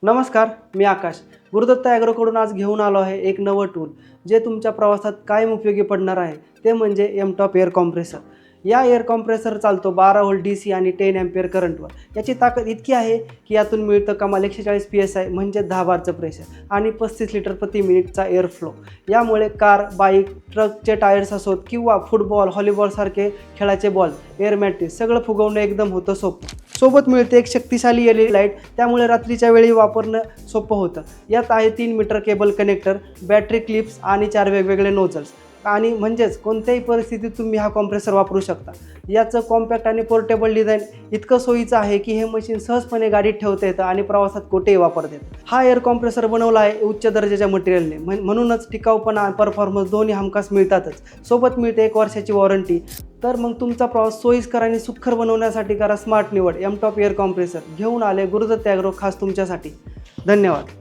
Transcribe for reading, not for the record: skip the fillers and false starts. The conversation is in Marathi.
नमस्कार, मी आकाश. गुरुदत्त ॲग्रोकडून आज घेऊन आलो आहे एक नवं टूल जे तुमच्या प्रवासात कायम उपयोगी पडणार आहे. ते म्हणजे एमटॉप एअर कॉम्प्रेसर. या एअर कॉम्प्रेसर चालतो 12 व्होल्ट DC आणि 10 अँपिअर करंटवर. याची ताकद इतकी आहे की यातून मिळतं कमाल 140 PSI म्हणजे 10 बारचं प्रेशर आणि 35 लिटर प्रति मिनिटचा एअर फ्लो. यामुळे कार, बाईक, ट्रकचे टायर्स असोत किंवा फुटबॉल, व्हॉलीबॉलसारखे खेळाचे बॉल, एअर मॅट्रेस सगळं फुगवणं एकदम होतं सोपं. सोबत मिळते एक शक्तिशाली LED लाईट, त्यामुळे रात्रीच्या वेळी वापरणं सोपं होतं. यात आहे 3 metre cable connector, battery clips आणि 4 वेगवेगळे नोझल्स. आणि म्हणजेच कोणत्याही परिस्थितीत तुम्ही हा कॉम्प्रेसर वापरू शकता. याचं कॉम्पॅक्ट आणि पोर्टेबल डिझाईन इतकं सोयीचं आहे की हे मशीन सहजपणे गाडीत ठेवता येतं आणि प्रवासात कुठेही वापरता येतं. हा एअर कॉम्प्रेसर बनवला आहे उच्च दर्जाच्या मटेरियलने, म्हणूनच टिकाऊपणा आणि परफॉर्मन्स दोन्ही हमखास मिळतातच. सोबत मिळते 1 वर्षाची वॉरंटी. तर मग तुमचा प्रवास सोयीस्कर आणि सुखकर बनवण्यासाठी करा स्मार्ट निवड. एमटॉप एअर कॉम्प्रेसर घेऊन आले गुरुदत्त ॲग्रो खास तुमच्यासाठी. धन्यवाद.